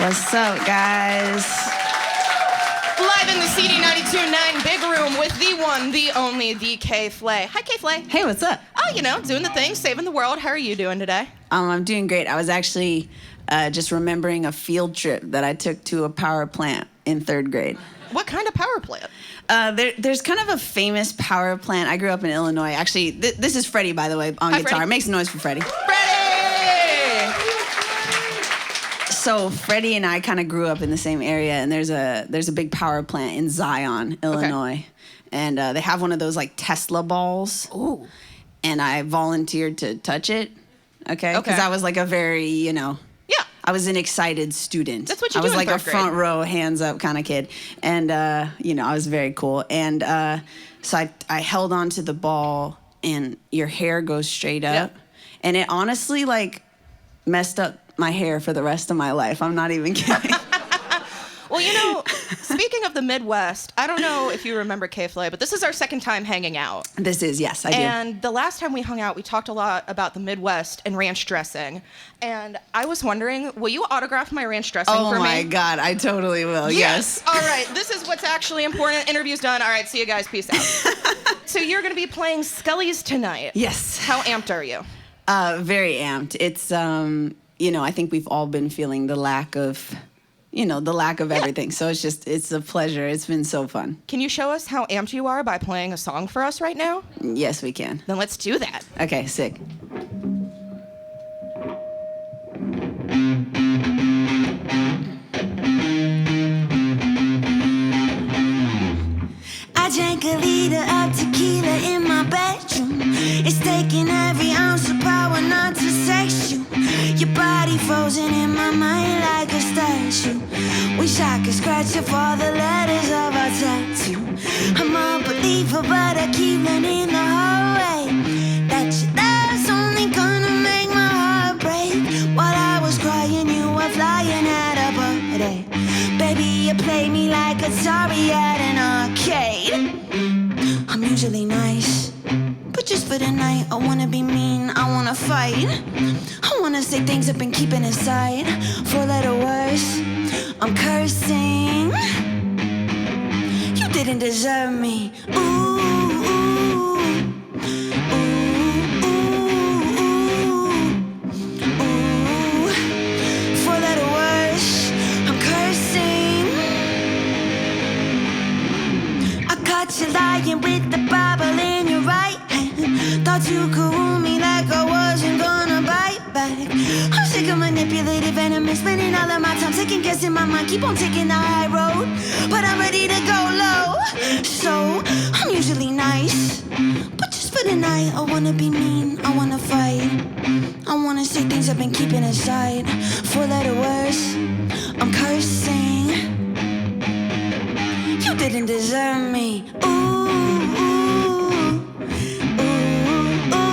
What's up, guys? Live in the CD 92.9 big room with the one, the only, the K.Flay. Hi, K.Flay. Hey, what's up? Oh, doing the thing, saving the world. How are you doing today? I'm doing great. I was actually just remembering a field trip that I took to a power plant in 3rd grade. What kind of power plant? There's kind of a famous power plant. I grew up in Illinois. Actually, this is Freddie, by the way, on Hi, guitar. Freddie. Makes noise for Freddie. Freddie! So Freddie and I kind of grew up in the same area, and there's a big power plant in Zion, Illinois. Okay. And they have one of those like Tesla balls. Ooh. And I volunteered to touch it. Okay. Because I was like a very, Yeah. I was an excited student. That's what you do I was in like a 3rd grade. front row, hands up kind of kid. And, I was very cool. And so I held on to the ball, and your hair goes straight up. Yep. And it honestly, like, messed up my hair for the rest of my life. I'm not even kidding. Well, speaking of the Midwest, I don't know if you remember K.Flay, but this is our 2nd time hanging out. This is, yes, I do. And the last time we hung out, we talked a lot about the Midwest and ranch dressing. And I was wondering, will you autograph my ranch dressing for me? Oh my God, I totally will, yes. All right, this is what's actually important. Interview's done. All right, see you guys. Peace out. So you're going to be playing Scully's tonight. Yes. How amped are you? Very amped. It's, I think we've all been feeling the lack of everything. So it's a pleasure. It's been so fun. Can you show us how amped you are by playing a song for us right now? Yes, we can. Then let's do that. Okay, sick. I drank a liter of tequila in my bedroom. It's taking every ounce of power not to sex you. Your body frozen in my mind like a statue. Wish I could scratch up all the letters of our tattoo. I'm a believer, but I keep learning the hard way that your love's only gonna make my heart break. While I was crying, you were flying at a birthday. Baby, you played me like Atari at an arcade. I'm usually nice, but just for the night, I wanna be mean, I wanna fight. I wanna say things I've been keeping inside. 4-letter words, I'm cursing. You didn't deserve me. Ooh, ooh, ooh, ooh, ooh. 4-letter words, I'm cursing. I caught you lying with the Bible in your right hand. Thought you could rule me like I wasn't gonna bite back. I'm sick of manipulative and I'm spending all of my time second guessing my mind. Keep on taking the high road, but I'm ready to go low. So I'm usually nice, but just for the night, I wanna be mean, I wanna fight. I wanna say things I've been keeping inside. 4-letter words, I'm cursing. You didn't deserve me. Ooh, ooh, ooh, ooh,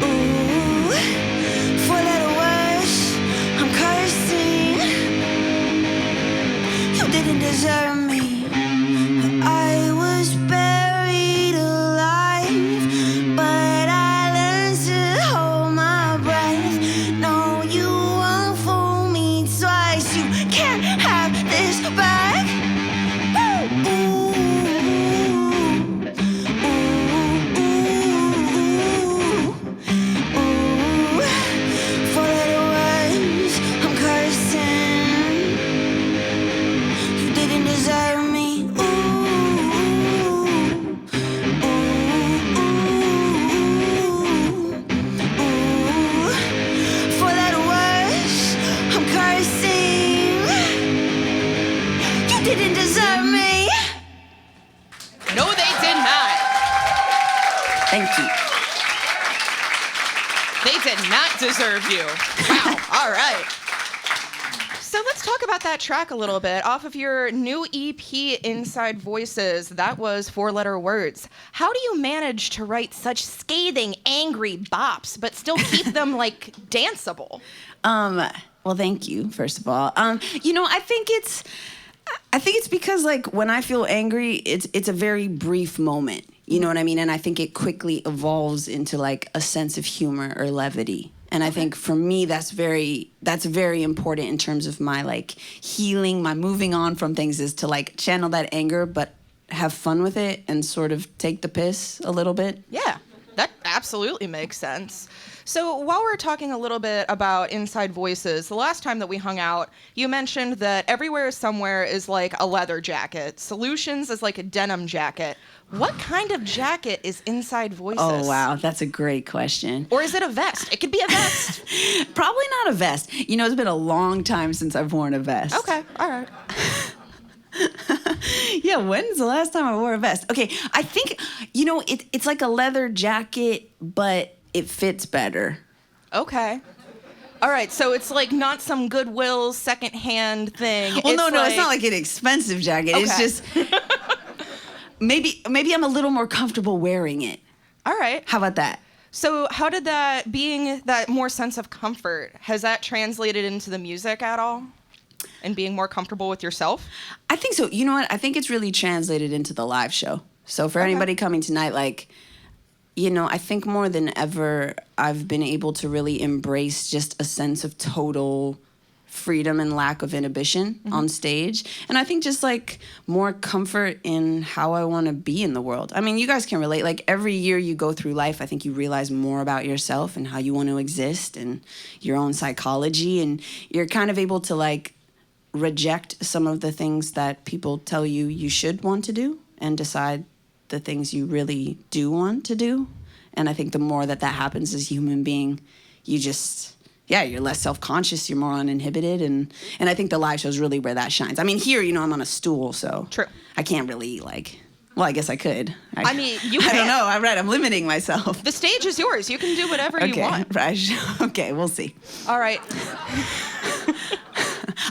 ooh. 4-letter words, I'm cursing. You didn't deserve me. I was buried alive, but I learned to hold my breath. No, you won't fool me twice. You can't have this back. Ooh, ooh, ooh, ooh. 4-letter words, I'm cursing. You didn't deserve me. Ooh, ooh, ooh, ooh. 4-letter words, I'm cursing. You didn't deserve me. No, they did not. Thank you. They did not deserve you. Wow. All right. So let's talk about that track a little bit. Off of your new EP, Inside Voices, that was 4-letter words. How do you manage to write such scathing, angry bops, but still keep them, like, danceable? Well, thank you, first of all. I think it's because, like, when I feel angry, it's a very brief moment. You know what I mean? And I think it quickly evolves into like a sense of humor or levity. And I think for me, that's very important in terms of my like healing, my moving on from things, is to like channel that anger, but have fun with it and sort of take the piss a little bit. Yeah, that absolutely makes sense. So while we're talking a little bit about Inside Voices, the last time that we hung out, you mentioned that Everywhere Somewhere is like a leather jacket. Solutions is like a denim jacket. What kind of jacket is Inside Voices? Oh, wow. That's a great question. Or is it a vest? It could be a vest. Probably not a vest. You know, it's been a long time since I've worn a vest. Okay, all right. Yeah, when's the last time I wore a vest? Okay, I think, you know, it's like a leather jacket, but it fits better. Okay. All right, so it's like not some Goodwill secondhand thing. Well, no, it's not like an expensive jacket. Okay. It's just maybe I'm a little more comfortable wearing it. All right. How about that? So how did that, being that more sense of comfort, has that translated into the music at all? And being more comfortable with yourself? I think so. You know what? I think it's really translated into the live show. So for anybody coming tonight, like, you know, I think more than ever, I've been able to really embrace just a sense of total freedom and lack of inhibition on stage. And I think just like more comfort in how I want to be in the world. I mean, you guys can relate. Like every year you go through life, I think you realize more about yourself and how you want to exist and your own psychology. And you're kind of able to like reject some of the things that people tell you you should want to do and decide the things you really do want to do. And I think the more that happens as a human being, you just, you're less self-conscious, you're more uninhibited. And I think the live show is really where that shines. I mean, here, you know, I'm on a stool, so True. I can't really like, well, I guess I could. I mean, you I can. don't know. I'm right. I'm limiting myself. The stage is yours. You can do whatever you want. Right. Okay, we'll see. All right.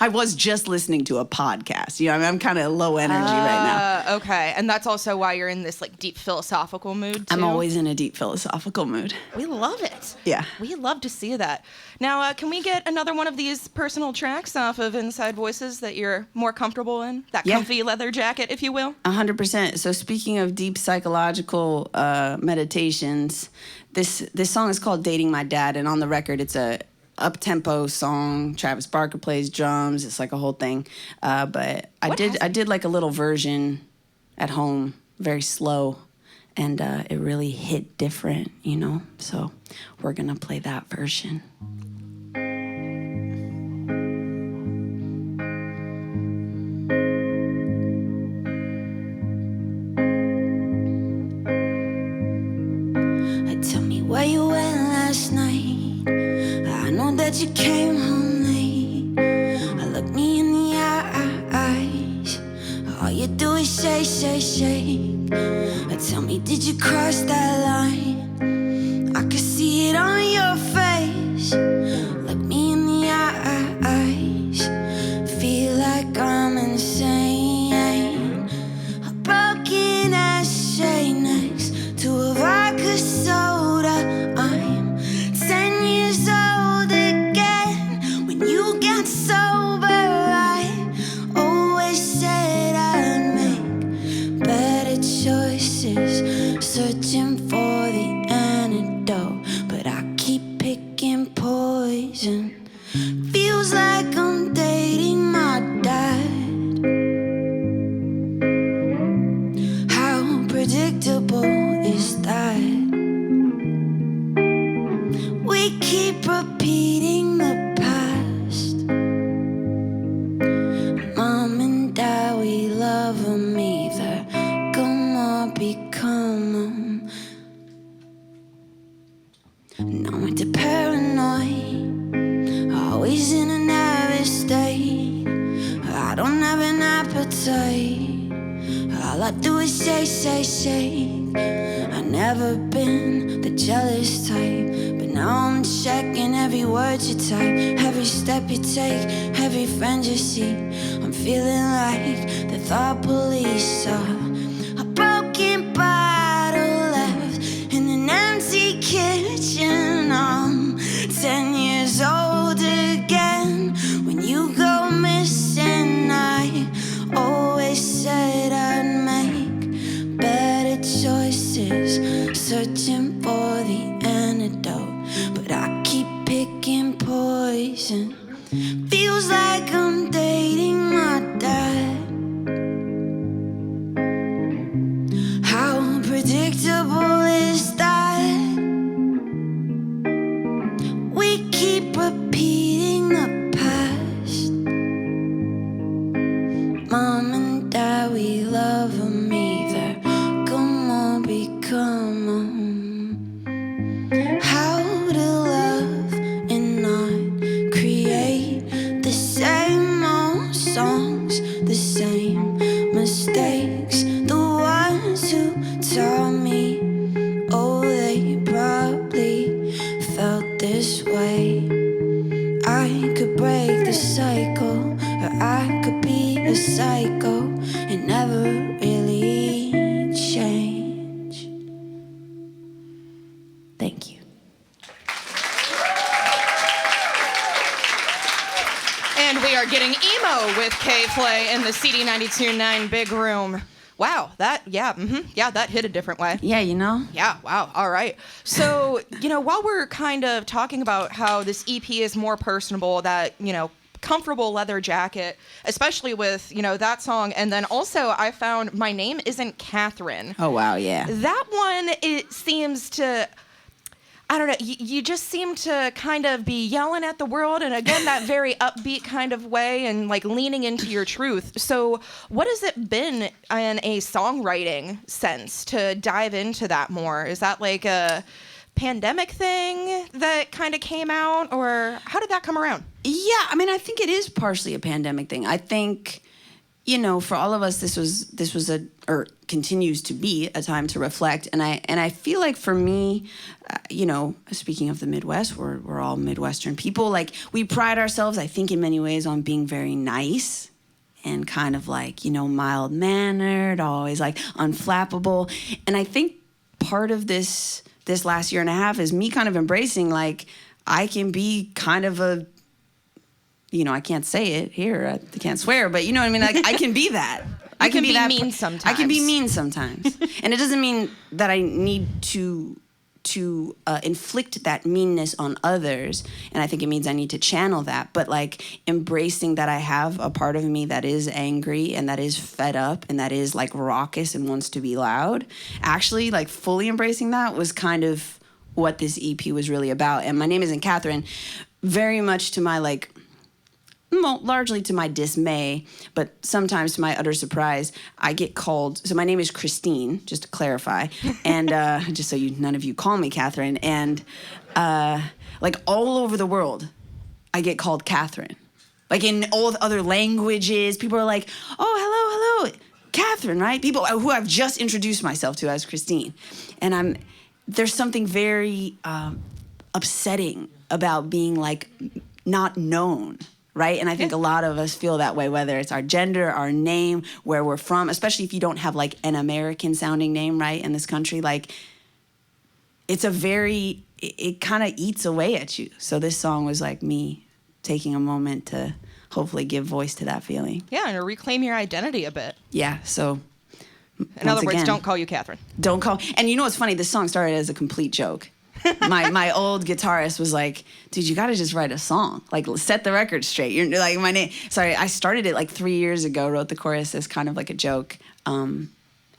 I was just listening to a podcast. You know, I mean, I'm kind of low energy right now. Okay. And that's also why you're in this like deep philosophical mood too? I'm always in a deep philosophical mood. We love it. Yeah. We love to see that. Now, can we get another one of these personal tracks off of Inside Voices that you're more comfortable in? That comfy leather jacket, if you will? 100%. So speaking of deep psychological meditations, this song is called Dating My Dad. And on the record, it's a up-tempo song. Travis Barker plays drums. It's like a whole thing. But I did like a little version at home, very slow. And it really hit different, you know? So we're going to play that version. Tell me where you went last night. I know that you came home late. Look me in the eyes. All you do is shake. Tell me, did you cross that line? I can see it on your face. Look me in the eyes. Feel like I'm insane. A broken ashtray next to a vodka soda. I'm 10 years old again. When you got sober, I always said I'd make better choices, searching for the antidote, but I keep picking poison. Feels like I'm dating my dad. How predictable is that? We keep repeating the past. Mom and Dad, we love them either. Come or become them. Now I'm too paranoid, always in a nervous state. I don't have an appetite. All I do is shake. I've never been the jealous type, but now I'm checking every word you type, every step you take, every friend you see. I'm feeling like the thought police are a broken bottle left in an empty kitchen. I'm 10 years old again. When you go missing, I always said I'd make better choices, searching for the antidote, but I keep reason. Feels like I'm dating my dad. How predictable is that? We keep repeating the past. Mom and Dad, we love them either. Come on, become on. How to love and not create the same old songs, the same mistakes. The ones who taught me, oh, they probably felt this way. I could break the cycle, or I could be a psycho and never really change. Thank you. And we are getting emo with K.Flay in the CD92.9 big room. Wow, that hit a different way. Yeah, you know? Yeah, wow, all right. So, while we're kind of talking about how this EP is more personable, that, comfortable leather jacket, especially with, that song, and then also I found My Name Isn't Catherine. Oh, wow, yeah. That one, it seems to... I don't know, you just seem to kind of be yelling at the world, and again, that very upbeat kind of way, and like leaning into your truth. So what has it been in a songwriting sense to dive into that more? Is that like a pandemic thing that kind of came out, or how did that come around? Yeah, I mean, I think it is partially a pandemic thing. I think, for all of us, this was or continues to be a time to reflect. And I feel like for me, speaking of the Midwest, we're all Midwestern people. Like, we pride ourselves, I think, in many ways on being very nice and kind of like, mild-mannered, always like unflappable. And I think part of this last year and a half is me kind of embracing, like, I can be kind of a, I can't say it here, I can't swear, but you know what I mean? Like, I can be that. I can be mean sometimes. I can be mean sometimes. And it doesn't mean that I need to inflict that meanness on others. And I think it means I need to channel that. But like embracing that I have a part of me that is angry and that is fed up and that is like raucous and wants to be loud. Actually, like fully embracing that was kind of what this EP was really about. And My Name Isn't Catherine, very much to my like... Well, largely to my dismay, but sometimes to my utter surprise, I get called. So my name is Christine, just to clarify, and just so none of you call me Catherine. And like all over the world, I get called Catherine. Like in all the other languages, people are like, "Oh, hello, Catherine," right? People who I've just introduced myself to as Christine, and there's something very upsetting about being like not known. Right? And I think a lot of us feel that way, whether it's our gender, our name, where we're from, especially if you don't have like an American sounding name, right, in this country. Like, it's it kind of eats away at you. So this song was like me taking a moment to hopefully give voice to that feeling. Yeah, and to reclaim your identity a bit. Yeah, so in other words, don't call you Catherine. Don't call. And you know what's funny? This song started as a complete joke. my old guitarist was like, dude, you got to just write a song. Like, set the record straight. You're like, my name. Sorry, I started it like 3 years ago, wrote the chorus as kind of like a joke. And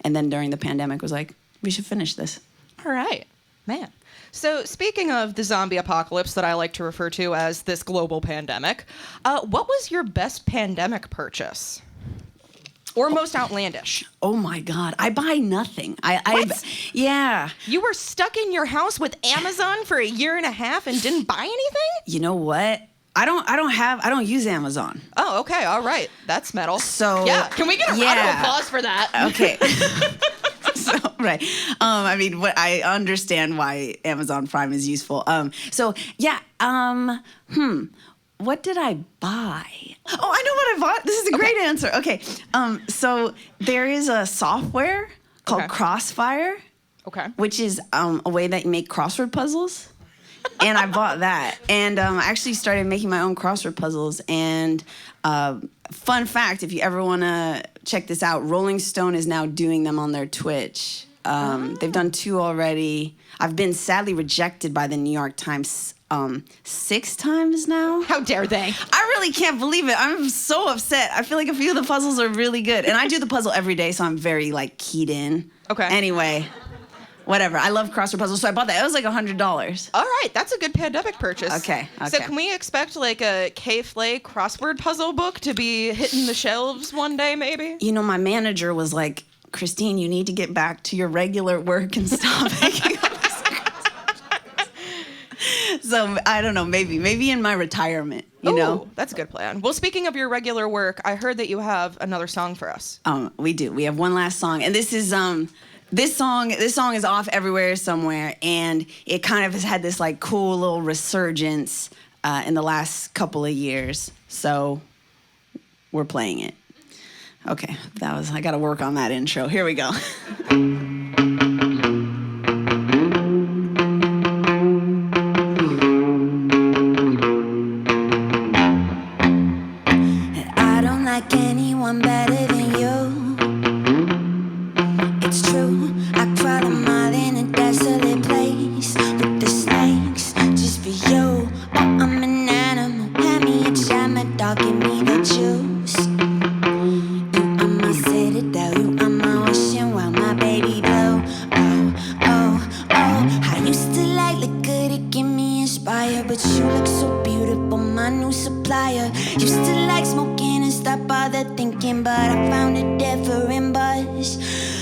then during the pandemic was like, we should finish this. All right, man. So speaking of the zombie apocalypse that I like to refer to as this global pandemic, what was your best pandemic purchase? Or most outlandish? Oh my God, I buy nothing. What? Yeah. You were stuck in your house with Amazon for a year and a half and didn't buy anything? You know what? I don't use Amazon. Oh, okay, all right. That's metal. So yeah, can we get a round of applause for that? Okay. So, right. I mean, I understand why Amazon Prime is useful. What did I buy? Oh, I know what I bought. This is a great answer. Okay. So there is a software called Crossfire. Okay. Which is a way that you make crossword puzzles. And I bought that. And I actually started making my own crossword puzzles. And fun fact, if you ever want to check this out, Rolling Stone is now doing them on their Twitch. They've done 2 already. I've been sadly rejected by the New York Times 6 times now. How dare they? I really can't believe it. I'm so upset. I feel like a few of the puzzles are really good. And I do the puzzle every day, so I'm very, like, keyed in. Okay. Anyway, whatever. I love crossword puzzles, so I bought that. It was like $100. All right, that's a good pandemic purchase. Okay. So can we expect like a K.Flay crossword puzzle book to be hitting the shelves one day, maybe? You know, my manager was like, Christine, you need to get back to your regular work and stop making up this. So I don't know, maybe in my retirement, you know? That's a good plan. Well, speaking of your regular work, I heard that you have another song for us. We do. We have one last song, and this is this song is off everywhere somewhere, and it kind of has had this like cool little resurgence in the last couple of years. So we're playing it. Okay, I got to work on that intro. Here we go. I don't like anyone better than you. It's true, I crawl a mile in a desolate place with the snakes just for you. Oh, I'm an animal, hand me a jam, a dog, give me the juice. You are my citadel, you are my ocean, while my baby blue. Oh, oh, oh, I used to like liquor to get me inspired, but you look so beautiful, my new supplier. Used to like smoking and stop bother thinking, but I found a different buzz.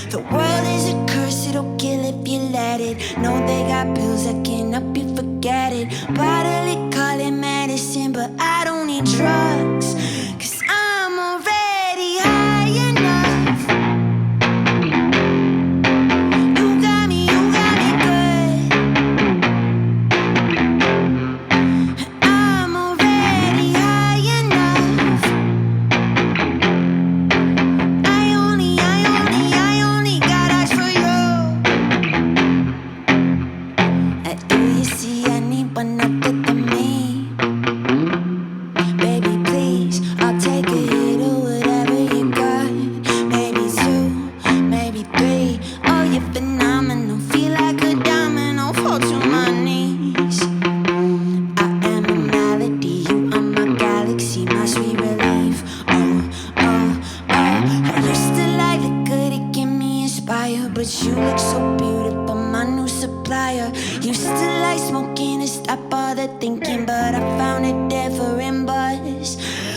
The world is a curse, it'll kill if you let it. Know they got pills that can help you forget it. Bottle it, call it medicine, but I don't need drugs, 'cause I'm already high enough. You got me good. I'm already high enough. I only got eyes for you. Do you see anyone other than me? Baby, please, I'll take a hit of whatever you got. Maybe 2, maybe 3. Oh, you're phenomenal. Feel like a domino, fall to my knees. I am a melody, you are my galaxy, my sweet relief. Oh, oh, oh. I used to like liquor to get me inspired, but you look so beautiful, my new supplier. Used to like smoking and stop all the thinking, but I found a different buzz.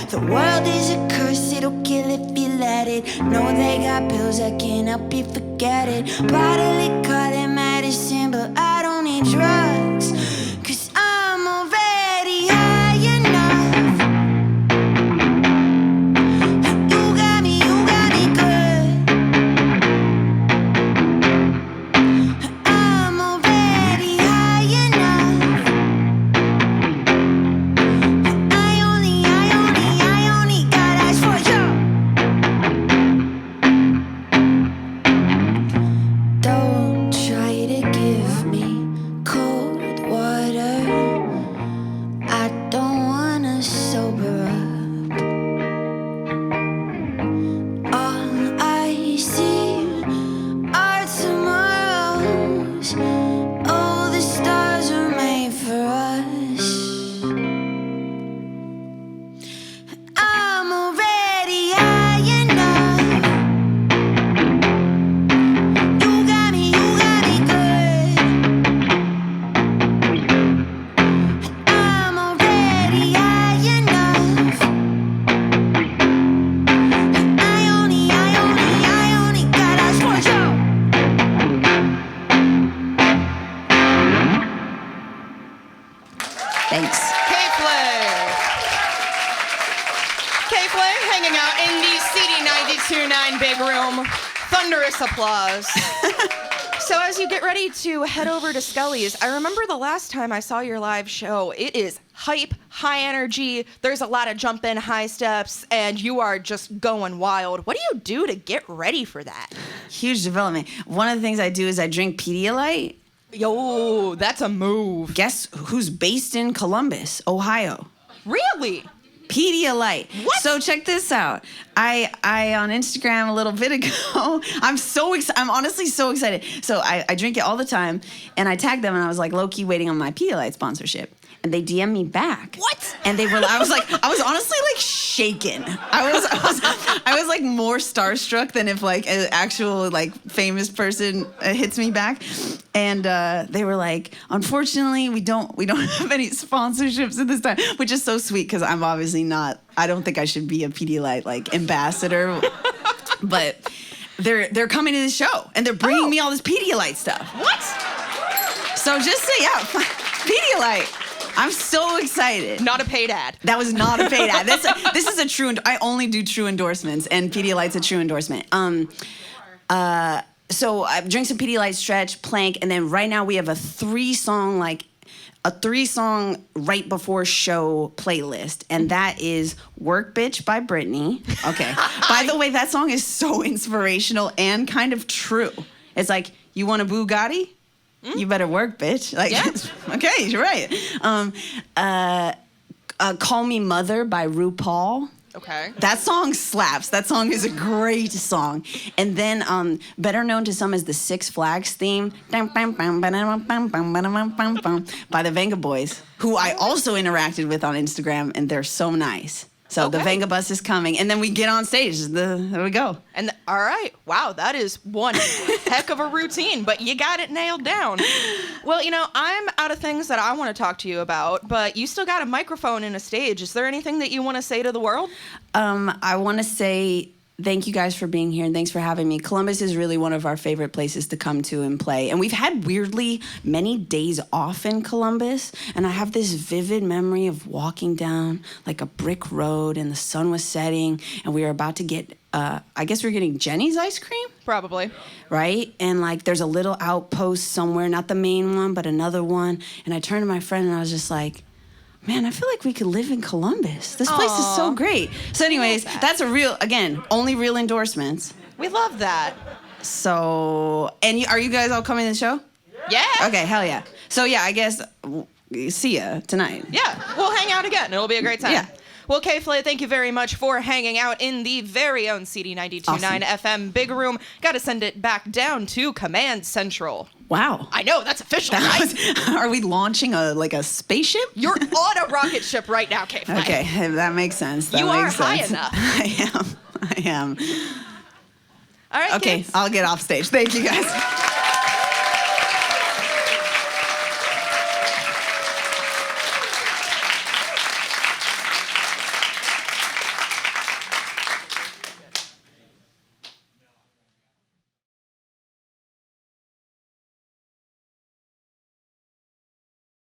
The world is a curse, it'll kill if you let it. Know they got pills that can help you forget it. Bottle it, call it medicine, but I don't need drugs, 'cause I'm already high enough. You got me good. I'm already high enough. I only got eyes for you. Don't try to give me cold water. I don't wanna sober up. All I see are tomorrows. Oh, the stars are made for us. I'm already high enough. You got me good. I'm already high enough. I only got eyes for you. Thanks. K.Flay. K.Flay hanging out in the CD 92.9 big room. Thunderous applause. So as you get ready to head over to Scully's, I remember the last time I saw your live show. It is hype, high energy. There's a lot of jumping, high steps, and you are just going wild. What do you do to get ready for that? Huge development. One of the things I do is I drink Pedialyte. Yo, that's a move. Guess who's based in Columbus, Ohio? Really? Pedialyte. What? So check this out. I on Instagram a little bit ago. I'm so excited. I'm honestly so excited. So I drink it all the time, and I tagged them, and I was like, low key waiting on my Pedialyte sponsorship. And they DM me back. What? And they were. I was honestly like shaken. I was like more starstruck than if like an actual like famous person hits me back. And they were like, unfortunately, we don't have any sponsorships at this time, which is so sweet because I'm obviously not. I don't think I should be a Pedialyte like ambassador, but they're coming to the show and they're bringing me all this Pedialyte stuff. What? So just say Pedialyte. I'm so excited. Not a paid ad. That was not a paid ad. This is a true. I only do true endorsements, and Pedialyte's a true endorsement. So I drink some Pedialyte, stretch, plank, and then right now we have a three song right before show playlist, and that is "Work Bitch" by Britney. Okay. By the way, that song is so inspirational and kind of true. It's like, you want a Bugatti? You better work, bitch. Like, yeah. Okay, you're right. Call Me Mother by RuPaul. Okay. That song slaps. That song is a great song. And then better known to some as the Six Flags theme by the Venga Boys, who I also interacted with on Instagram, and they're so nice. So the Venga bus is coming, and then we get on stage. There we go. And all right, wow, that is one heck of a routine, but you got it nailed down. Well, I'm out of things that I want to talk to you about, but you still got a microphone and a stage. Is there anything that you want to say to the world? I want to say thank you guys for being here, and thanks for having me. Columbus is really one of our favorite places to come to and play. And we've had weirdly many days off in Columbus, and I have this vivid memory of walking down like a brick road, and the sun was setting, and we were about to get, I guess we were getting Jenny's ice cream? Probably. Right? And like there's a little outpost somewhere, not the main one, but another one. And I turned to my friend, and I was just like, man, I feel like we could live in Columbus. This place is so great. So anyways, that's only real endorsements. We love that. So, and are you guys all coming to the show? Yeah. Okay, hell yeah. So yeah, I guess, see ya tonight. Yeah, we'll hang out again. It'll be a great time. Yeah. Well, K.Flay, thank you very much for hanging out in the very own CD 92.9 FM Big Room. Got to send it back down to Command Central. Wow. I know, that's official, right? Are we launching a spaceship? You're on a rocket ship right now, K.Flay. Okay, that makes sense. You are high enough. I am. All right, Okay, kids. I'll get off stage. Thank you guys.